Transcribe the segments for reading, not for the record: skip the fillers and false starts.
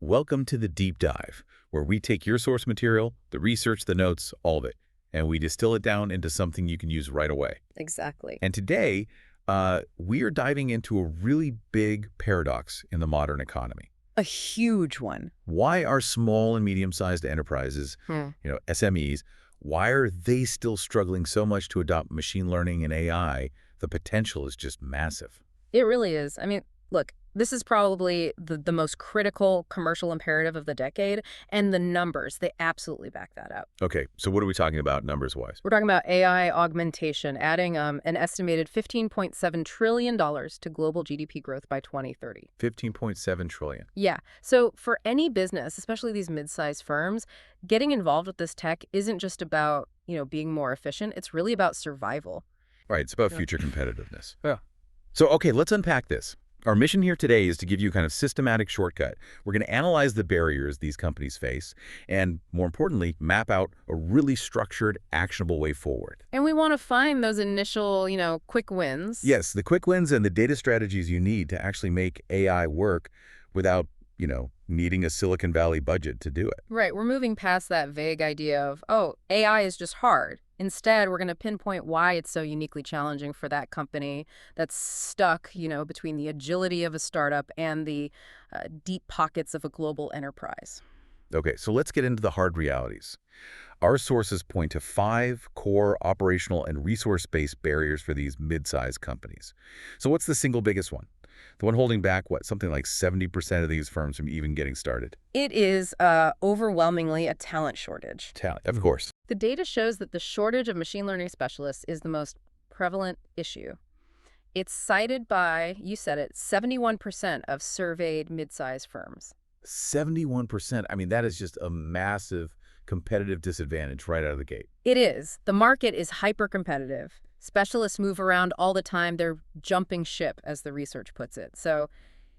Welcome to the Deep Dive, where we take your source material, the research, the notes, all of it, and we distill it down into something you can use right away. Exactly. And today, we are diving into a really big paradox in the modern economy. A huge one. Why are small and medium-sized enterprises, SMEs, why are they still struggling so much to adopt machine learning and AI? The potential is just massive. It really is. I mean, look, this is probably the most critical commercial imperative of the decade, and the numbers, they absolutely back that up. Okay, so what are we talking about numbers-wise? We're talking about AI augmentation, adding an estimated $15.7 trillion to global GDP growth by 2030. $15.7 trillion. Yeah. So for any business, especially these mid-sized firms, getting involved with this tech isn't just about, being more efficient. It's really about survival. Right, it's about future competitiveness. Yeah. So, okay, let's unpack this. Our mission here today is to give you kind of systematic shortcut. We're going to analyze the barriers these companies face and, more importantly, map out a really structured, actionable way forward. And we want to find those initial, quick wins. Yes, the quick wins and the data strategies you need to actually make AI work without, needing a Silicon Valley budget to do it. Right. We're moving past that vague idea of, AI is just hard. Instead, we're going to pinpoint why it's so uniquely challenging for that company that's stuck, between the agility of a startup and the deep pockets of a global enterprise. Okay, so let's get into the hard realities. Our sources point to 5 core operational and resource-based barriers for these mid-sized companies. So what's the single biggest one? The one holding back, something like 70% of these firms from even getting started? It is overwhelmingly a talent shortage. Talent, of course. The data shows that the shortage of machine learning specialists is the most prevalent issue. It's cited by, you said it, 71% of surveyed mid-sized firms. 71%. I mean, that is just a massive competitive disadvantage right out of the gate. It is. The market is hyper-competitive. Specialists move around all the time. They're jumping ship, as the research puts it. So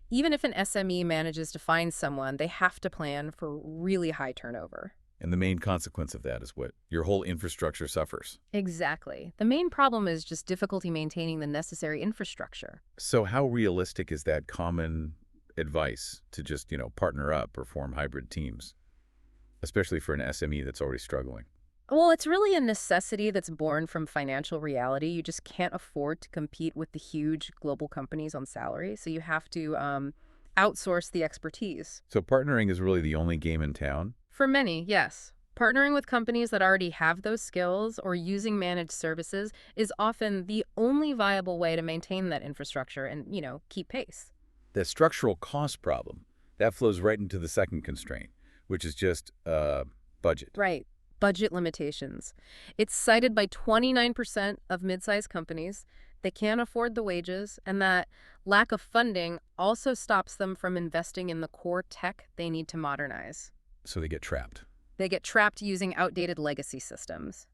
even if an SME manages to find someone, they have to plan for really high turnover. And the main consequence of that is what? Your whole infrastructure suffers. Exactly. The main problem is just difficulty maintaining the necessary infrastructure. So how realistic is that common advice to just, partner up or form hybrid teams, especially for an SME that's already struggling? Well, it's really a necessity that's born from financial reality. You just can't afford to compete with the huge global companies on salary, so you have to outsource the expertise. So partnering is really the only game in town? For many, yes. Partnering with companies that already have those skills or using managed services is often the only viable way to maintain that infrastructure and, keep pace. The structural cost problem, that flows right into the second constraint, which is just budget. Right. Budget limitations. It's cited by 29% of mid-sized companies. They can't afford the wages, and that lack of funding also stops them from investing in the core tech they need to modernize. So they get trapped. They get trapped using outdated legacy systems.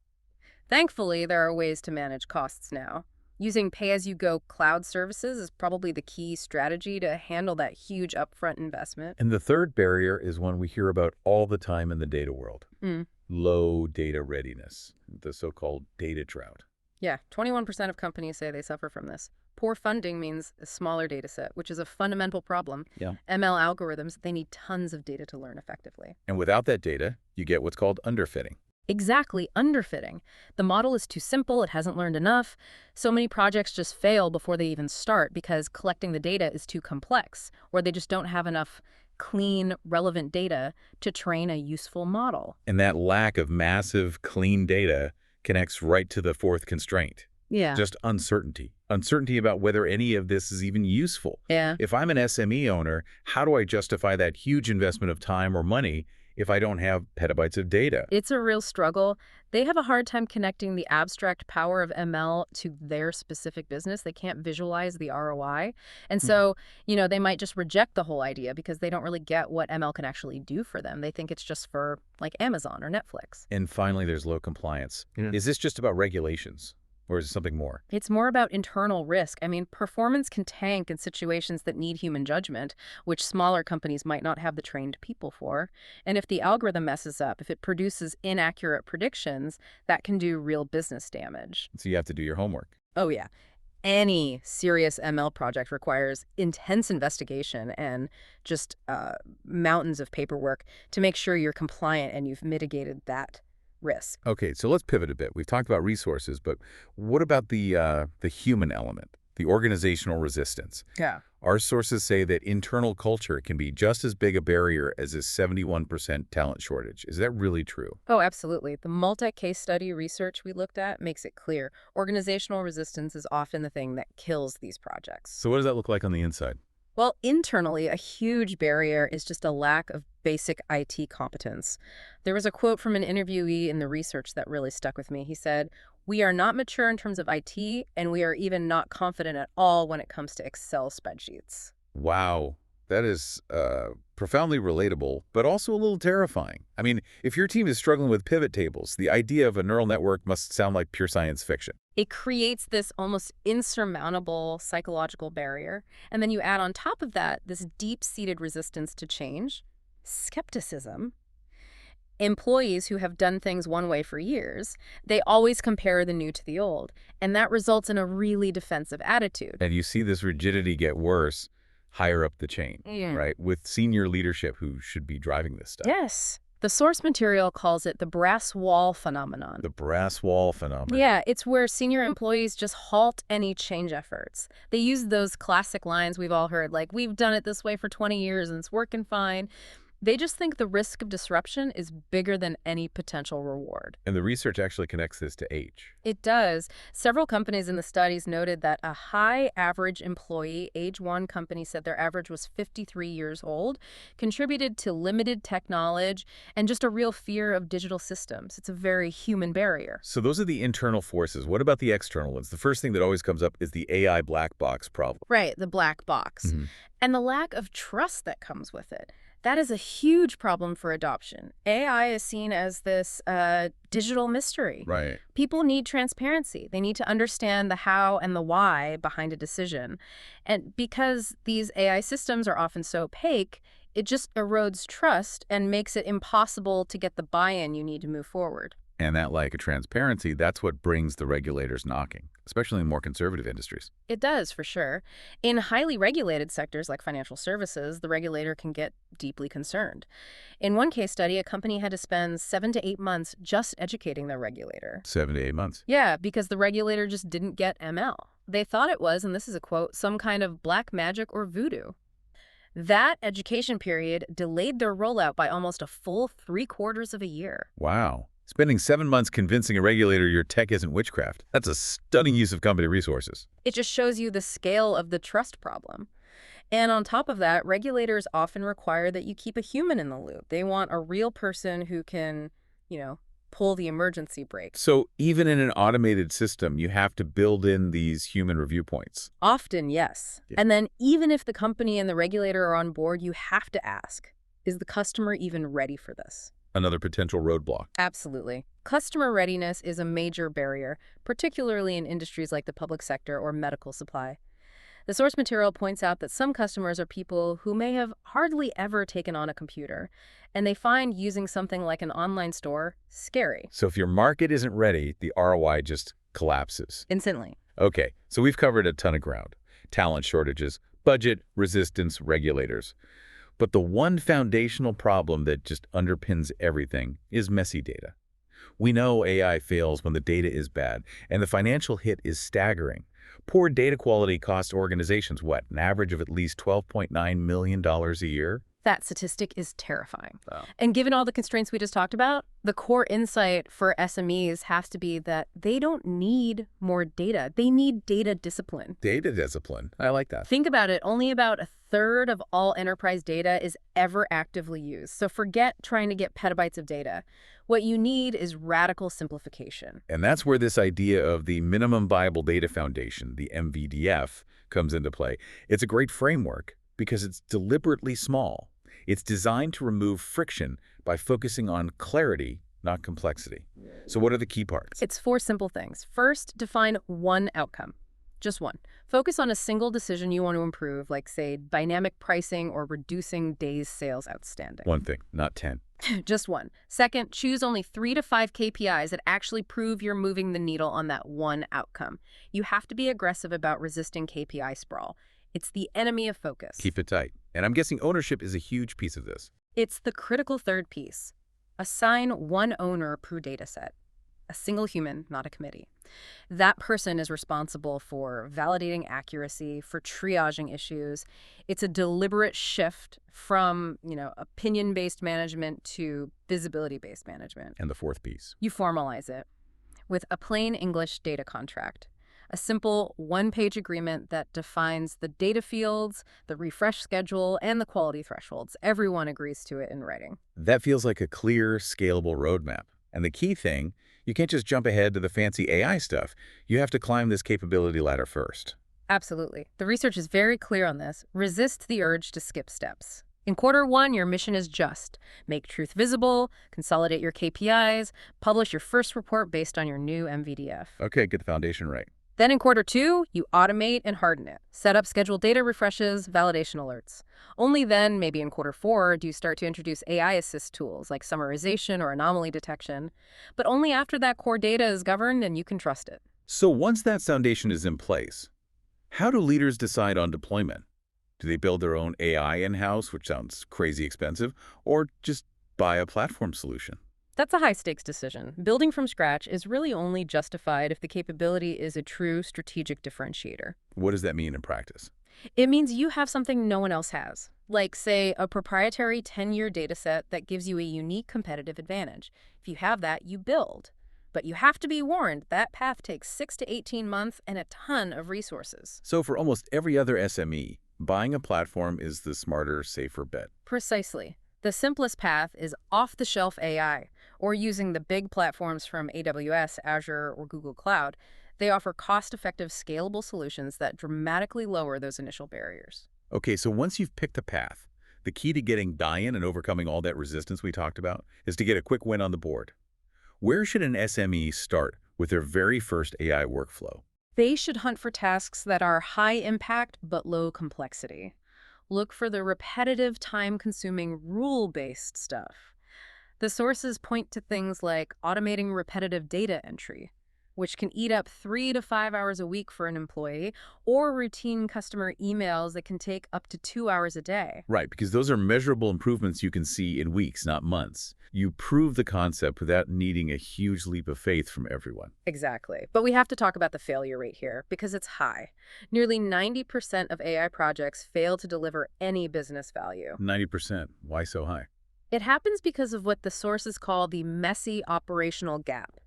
Thankfully, there are ways to manage costs now. Using pay-as-you-go cloud services is probably the key strategy to handle that huge upfront investment. And the third barrier is one we hear about all the time in the data world. Low data readiness, the so-called data drought. Yeah, 21% of companies say they suffer from this. Poor funding means a smaller data set, which is a fundamental problem. Yeah. ML algorithms, they need tons of data to learn effectively. And without that data, you get what's called underfitting. Exactly, underfitting. The model is too simple, it hasn't learned enough. So many projects just fail before they even start because collecting the data is too complex, or they just don't have enough clean, relevant data to train a useful model. And that lack of massive, clean data connects right to the fourth constraint. Yeah. Just uncertainty. Uncertainty about whether any of this is even useful. Yeah. If I'm an SME owner, how do I justify that huge investment of time or money if I don't have petabytes of data? It's a real struggle. They have a hard time connecting the abstract power of ML to their specific business. They can't visualize the ROI. And so, they might just reject the whole idea because they don't really get what ML can actually do for them. They think it's just for like Amazon or Netflix. And finally, there's low compliance. Yeah. Is this just about regulations? Or is it something more? It's more about internal risk. I mean, performance can tank in situations that need human judgment, which smaller companies might not have the trained people for. And if the algorithm messes up, if it produces inaccurate predictions, that can do real business damage. So you have to do your homework. Oh, yeah. Any serious ML project requires intense investigation and just mountains of paperwork to make sure you're compliant and you've mitigated that risk. Okay, so let's pivot a bit. We've talked about resources, but what about the human element, the organizational resistance? Yeah. Our sources say that internal culture can be just as big a barrier as a 71% talent shortage. Is that really true? Oh, absolutely. The multi-case study research we looked at makes it clear. Organizational resistance is often the thing that kills these projects. So what does that look like on the inside? Well, internally, a huge barrier is just a lack of basic IT competence. There was a quote from an interviewee in the research that really stuck with me. He said, "We are not mature in terms of IT, and we are even not confident at all when it comes to Excel spreadsheets." Wow, that is profoundly relatable, but also a little terrifying. I mean, if your team is struggling with pivot tables, the idea of a neural network must sound like pure science fiction. It creates this almost insurmountable psychological barrier. And then you add on top of that this deep-seated resistance to change, skepticism. Employees who have done things one way for years, they always compare the new to the old. And that results in a really defensive attitude. And you see this rigidity get worse higher up the chain, Yeah. right? With senior leadership who should be driving this stuff. Yes. The source material calls it the brass wall phenomenon. The brass wall phenomenon. Yeah, it's where senior employees just halt any change efforts. They use those classic lines we've all heard, like, "We've done it this way for 20 years and it's working fine." They just think the risk of disruption is bigger than any potential reward. And the research actually connects this to age. It does. Several companies in the studies noted that a high average employee, age one company said their average was 53 years old, contributed to limited tech knowledge and just a real fear of digital systems. It's a very human barrier. So those are the internal forces. What about the external ones? The first thing that always comes up is the AI black box problem. Right, the black box. Mhm. And the lack of trust that comes with it. That is a huge problem for adoption. AI is seen as this digital mystery. Right. People need transparency. They need to understand the how and the why behind a decision. And because these AI systems are often so opaque, it just erodes trust and makes it impossible to get the buy-in you need to move forward. And that lack of transparency, that's what brings the regulators knocking, especially in more conservative industries. It does, for sure. In highly regulated sectors like financial services, the regulator can get deeply concerned. In one case study, a company had to spend 7 to 8 months just educating their regulator. 7 to 8 months. Yeah, because the regulator just didn't get ML. They thought it was, and this is a quote, some kind of black magic or voodoo. That education period delayed their rollout by almost a full 3/4 of a year. Wow. Spending 7 months convincing a regulator your tech isn't witchcraft. That's a stunning use of company resources. It just shows you the scale of the trust problem. And on top of that, regulators often require that you keep a human in the loop. They want a real person who can, pull the emergency brake. So even in an automated system, you have to build in these human review points. Often, yes. Yeah. And then even if the company and the regulator are on board, you have to ask, is the customer even ready for this? Another potential roadblock. Absolutely. Customer readiness is a major barrier, particularly in industries like the public sector or medical supply. The source material points out that some customers are people who may have hardly ever taken on a computer, and they find using something like an online store scary. So if your market isn't ready, the ROI just collapses. Instantly. Okay, so we've covered a ton of ground. Talent shortages, budget, resistance, regulators. But the one foundational problem that just underpins everything is messy data. We know AI fails when the data is bad, and the financial hit is staggering. Poor data quality costs organizations, what, an average of at least $12.9 million a year? That statistic is terrifying. Wow. And given all the constraints we just talked about, the core insight for SMEs has to be that they don't need more data. They need data discipline. Data discipline. I like that. Think about it. Only about a third of all enterprise data is ever actively used. So forget trying to get petabytes of data. What you need is radical simplification. And that's where this idea of the Minimum Viable Data Foundation, the MVDF, comes into play. It's a great framework because it's deliberately small. It's designed to remove friction by focusing on clarity, not complexity. So what are the key parts? It's 4 simple things. First, define one outcome. Just one. Focus on a single decision you want to improve, like, say, dynamic pricing or reducing days sales outstanding. One thing, not 10. Just one. Second, choose only 3 to 5 KPIs that actually prove you're moving the needle on that one outcome. You have to be aggressive about resisting KPI sprawl. It's the enemy of focus. Keep it tight. And I'm guessing ownership is a huge piece of this. It's the critical third piece. Assign one owner per dataset, a single human, not a committee. That person is responsible for validating accuracy, for triaging issues. It's a deliberate shift from, opinion-based management to visibility-based management. And the fourth piece. You formalize it with a plain English data contract, a simple one-page agreement that defines the data fields, the refresh schedule, and the quality thresholds. Everyone agrees to it in writing. That feels like a clear, scalable roadmap. And the key thing, you can't just jump ahead to the fancy AI stuff. You have to climb this capability ladder first. Absolutely. The research is very clear on this. Resist the urge to skip steps. In Q1, your mission is just make truth visible, consolidate your KPIs, publish your first report based on your new MVDF. Okay, get the foundation right. Then in Q2, you automate and harden it. Set up scheduled data refreshes, validation alerts. Only then, maybe in Q4, do you start to introduce AI assist tools like summarization or anomaly detection. But only after that core data is governed and you can trust it. So once that foundation is in place, how do leaders decide on deployment? Do they build their own AI in-house, which sounds crazy expensive, or just buy a platform solution? That's a high-stakes decision. Building from scratch is really only justified if the capability is a true strategic differentiator. What does that mean in practice? It means you have something no one else has, like, say, a proprietary 10-year dataset that gives you a unique competitive advantage. If you have that, you build. But you have to be warned that path takes 6 to 18 months and a ton of resources. So for almost every other SME, buying a platform is the smarter, safer bet. Precisely. The simplest path is off-the-shelf AI, or using the big platforms from AWS, Azure, or Google Cloud. They offer cost-effective, scalable solutions that dramatically lower those initial barriers. Okay, so once you've picked a path, the key to getting buy-in and overcoming all that resistance we talked about is to get a quick win on the board. Where should an SME start with their very first AI workflow? They should hunt for tasks that are high impact but low complexity. Look for the repetitive, time-consuming, rule-based stuff. The sources point to things like automating repetitive data entry, which can eat up 3 to 5 hours a week for an employee, or routine customer emails that can take up to 2 hours a day. Right, because those are measurable improvements you can see in weeks, not months. You prove the concept without needing a huge leap of faith from everyone. Exactly. But we have to talk about the failure rate here, because it's high. Nearly 90% of AI projects fail to deliver any business value. 90%. Why so high? It happens because of what the sources call the messy operational gap.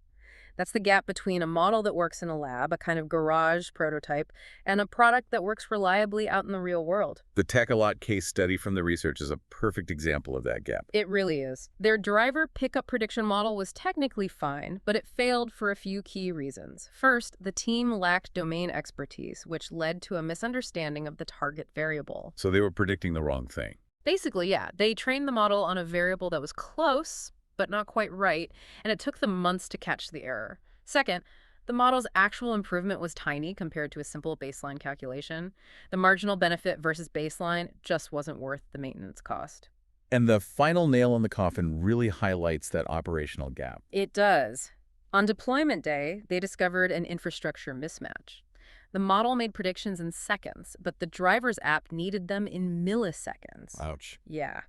That's the gap between a model that works in a lab, a kind of garage prototype, and a product that works reliably out in the real world. The Tech-A-Lot case study from the research is a perfect example of that gap. It really is. Their driver pickup prediction model was technically fine, but it failed for a few key reasons. First, the team lacked domain expertise, which led to a misunderstanding of the target variable. So they were predicting the wrong thing. Basically, yeah, they trained the model on a variable that was close, but not quite right, and it took them months to catch the error. Second, the model's actual improvement was tiny compared to a simple baseline calculation. The marginal benefit versus baseline just wasn't worth the maintenance cost. And the final nail in the coffin really highlights that operational gap. It does. On deployment day, they discovered an infrastructure mismatch. The model made predictions in seconds, but the driver's app needed them in milliseconds. Ouch. Yeah.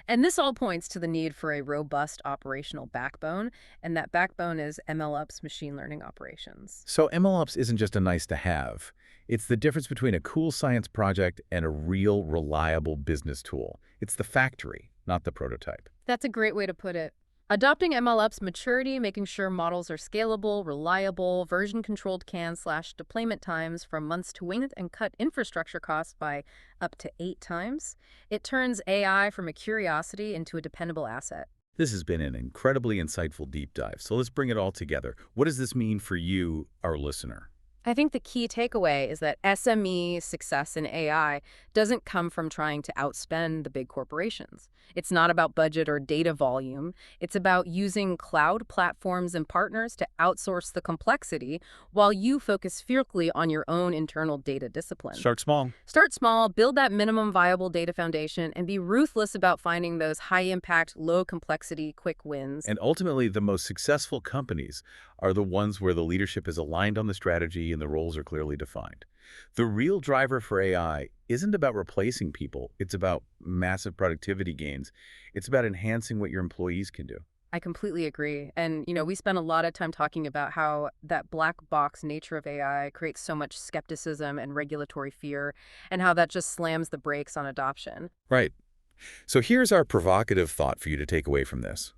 And this all points to the need for a robust operational backbone, and that backbone is MLOps machine learning operations. So MLOps isn't just a nice to have. It's the difference between a cool science project and a real, reliable business tool. It's the factory, not the prototype. That's a great way to put it. Adopting MLOps maturity, making sure models are scalable, reliable, version-controlled can/deployment times from months to winged, and cut infrastructure costs by up to 8 times. It turns AI from a curiosity into a dependable asset. This has been an incredibly insightful deep dive, so let's bring it all together. What does this mean for you, our listener? I think the key takeaway is that SME success in AI doesn't come from trying to outspend the big corporations. It's not about budget or data volume. It's about using cloud platforms and partners to outsource the complexity while you focus fiercely on your own internal data discipline. Start small. Start small, build that minimum viable data foundation, and be ruthless about finding those high-impact, low-complexity, quick wins. And ultimately, the most successful companies are the ones where the leadership is aligned on the strategy and the roles are clearly defined. The real driver for AI isn't about replacing people. It's about massive productivity gains. It's about enhancing what your employees can do. I completely agree. And, we spent a lot of time talking about how that black box nature of AI creates so much skepticism and regulatory fear, and how that just slams the brakes on adoption. Right. So here's our provocative thought for you to take away from this.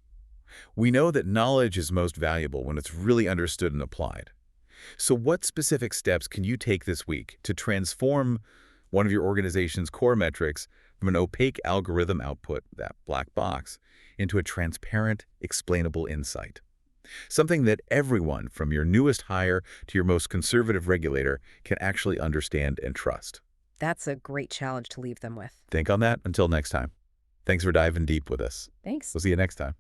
We know that knowledge is most valuable when it's really understood and applied. So what specific steps can you take this week to transform one of your organization's core metrics from an opaque algorithm output, that black box, into a transparent, explainable insight? Something that everyone, from your newest hire to your most conservative regulator, can actually understand and trust. That's a great challenge to leave them with. Think on that until next time. Thanks for diving deep with us. Thanks. We'll see you next time.